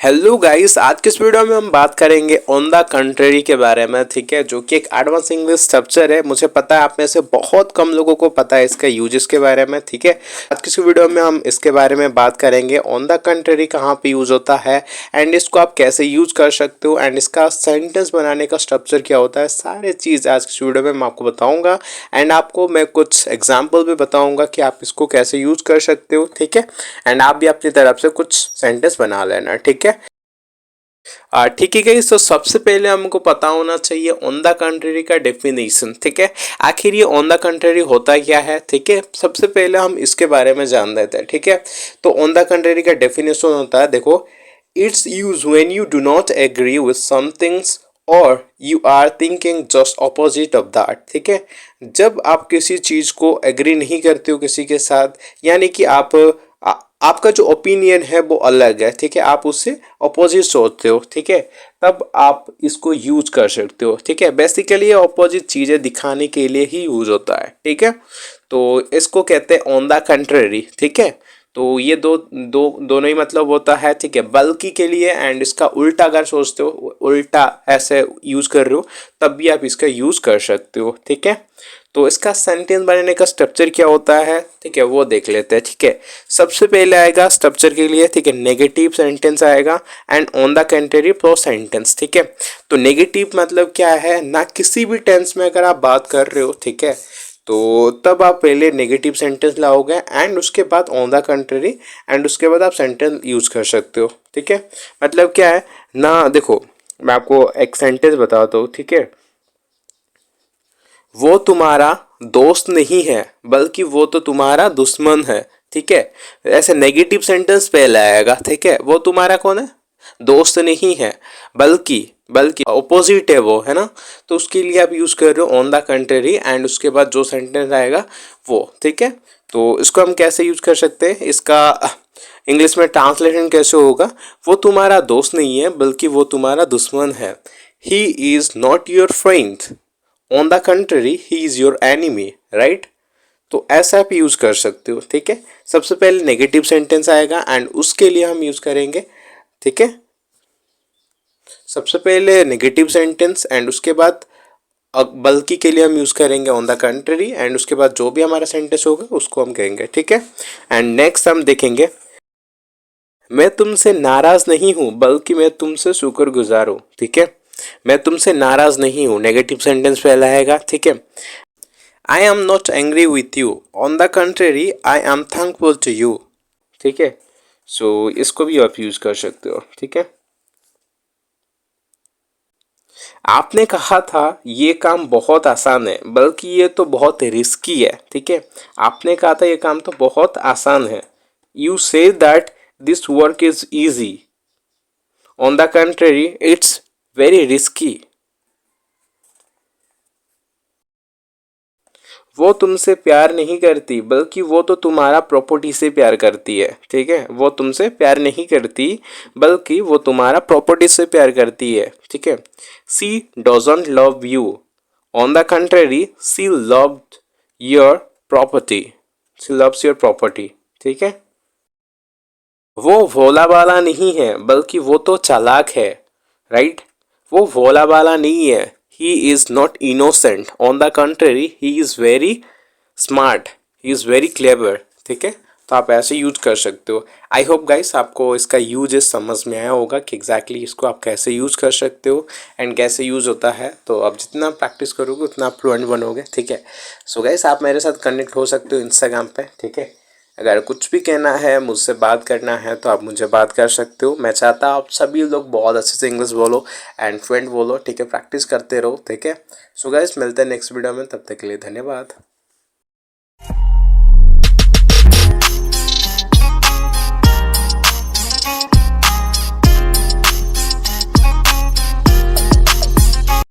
Hello guys, आज के इस वीडियो में हम बात करेंगे ऑन द कंट्री के बारे में। ठीक है, जो कि एक एडवांस इंग्लिश स्ट्रक्चर है। मुझे पता है आप में से बहुत कम लोगों को पता है इसका यूजेस के बारे में। ठीक है, आज की इस वीडियो में हम इसके बारे में बात करेंगे ऑन द कंट्री कहाँ पे यूज होता है एंड इसको आप कैसे यूज कर सकते हो एंड इसका सेंटेंस बनाने का स्ट्रक्चर क्या होता है। सारे चीज़ आज की इस वीडियो में मैं आपको बताऊँगा एंड आपको मैं कुछ एग्जाम्पल भी बताऊँगा कि आप इसको कैसे यूज कर सकते हो। ठीक है, एंड आप भी अपनी तरफ से कुछ सेंटेंस बना लेना। ठीक है, ठीक है गाइस, तो सबसे पहले हमको पता होना चाहिए ऑन द कंट्री का डेफिनेशन। ठीक है, आखिर ये ऑन द कंट्री होता क्या है। ठीक है, सबसे पहले हम इसके बारे में जान लेते हैं। ठीक है, तो ऑन द कंट्री का डेफिनेशन होता है, देखो, it's use when you do not agree with somethings और you are thinking just opposite of that. ठीक है, जब आप किसी चीज़ को एग्री नहीं करते हो किसी के साथ, यानी कि आपका जो ओपिनियन है वो अलग है। ठीक है, आप उससे अपोजिट सोचते हो। ठीक है, तब आप इसको यूज कर सकते हो। ठीक है, बेसिकली ये अपोजिट चीज़ें दिखाने के लिए ही यूज होता है। ठीक है, तो इसको कहते हैं ऑन द कंट्री। ठीक है, तो ये दोनों ही मतलब होता है। ठीक है, बल्कि के लिए एंड इसका उल्टा अगर सोचते हो, उल्टा ऐसे यूज कर रहे हो, तब भी आप इसका यूज कर सकते हो। ठीक है, तो इसका सेंटेंस बनाने का स्ट्रक्चर क्या होता है, ठीक है, वो देख लेते हैं। ठीक है, सबसे पहले आएगा स्ट्रक्चर के लिए, ठीक है, नेगेटिव सेंटेंस आएगा and on the country plus sentence. ठीक है, तो नेगेटिव मतलब क्या है ना, किसी भी टेंस में अगर आप बात कर रहे हो, ठीक है, तो तब आप पहले नेगेटिव सेंटेंस लाओगे एंड उसके बाद ऑन द कंट्री एंड उसके बाद आप सेंटेंस यूज कर सकते हो। ठीक है, मतलब क्या है ना, देखो मैं आपको एक सेंटेंस बताता हूँ। ठीक है, वो तुम्हारा दोस्त नहीं है बल्कि वो तो तुम्हारा दुश्मन है। ठीक है, ऐसे नेगेटिव सेंटेंस पहले आएगा। ठीक है, वो तुम्हारा कौन है, दोस्त नहीं है, बल्कि बल्कि ऑपोजिट है वो, है ना। तो उसके लिए आप यूज कर रहे हो ऑन द कंट्री एंड उसके बाद जो सेंटेंस आएगा वो। ठीक है, तो इसको हम कैसे यूज कर सकते हैं, इसका इंग्लिश में ट्रांसलेशन कैसे होगा, वो तुम्हारा दोस्त नहीं है बल्कि वो तुम्हारा दुश्मन है। He is not your friend, on the country he is your enemy, right. तो ऐसा आप यूज कर सकते हो। ठीक है, सबसे पहले नेगेटिव सेंटेंस आएगा एंड उसके लिए हम यूज करेंगे। ठीक है, सबसे पहले नेगेटिव सेंटेंस एंड उसके बाद बल्कि के लिए हम यूज करेंगे ऑन द कंट्री एंड उसके बाद जो भी हमारा सेंटेंस होगा उसको हम कहेंगे। ठीक है, एंड नेक्स्ट हम देखेंगे, मैं तुमसे नाराज नहीं हूं बल्कि मैं तुमसे शुक्रगुजार हूं। ठीक है, मैं तुमसे नाराज नहीं हूं, नेगेटिव सेंटेंस पहला आएगा। ठीक है, I am not angry with you, on the country I am thankful to you. ठीक है, सो इसको भी आप यूज कर सकते हो। ठीक है, आपने कहा था ये काम बहुत आसान है बल्कि ये तो बहुत रिस्की है। ठीक है, आपने कहा था ये काम तो बहुत आसान है, you say that this work is easy, on the country it's very risky. वो तुमसे प्यार नहीं करती बल्कि वो तो तुम्हारा प्रॉपर्टी से प्यार करती है। ठीक है, वो तुमसे प्यार नहीं करती बल्कि वो तुम्हारा प्रॉपर्टी से प्यार करती है। ठीक है, she doesn't love you, on the country she loved your property, she loves your property. ठीक है, वो भोला बाला नहीं है बल्कि वो तो चालाक है, राइट। वो भोला बाला नहीं है, he is not innocent, on the country he is very smart, he is very clever. ठीक है, तो आप ऐसे यूज कर सकते हो। आई होप गाइस आपको इसका यूज समझ में आया होगा कि एग्जैक्टली इसको आप कैसे यूज कर सकते हो एंड कैसे यूज होता है। तो आप जितना प्रैक्टिस करोगे उतना आप फ्लुएंट बनोगे। ठीक है, सो गाइस आप मेरे साथ कनेक्ट हो सकते हो इंस्टाग्राम पे। ठीक है, अगर कुछ भी कहना है, मुझसे बात करना है, तो आप मुझे बात कर सकते हो। मैं चाहता हूँ आप सभी लोग बहुत अच्छे से इंग्लिश बोलो एंड फ्लुएंट बोलो। ठीक है, प्रैक्टिस करते रहो। ठीक है, सो गाइस मिलते हैं नेक्स्ट वीडियो में, तब तक के लिए धन्यवाद।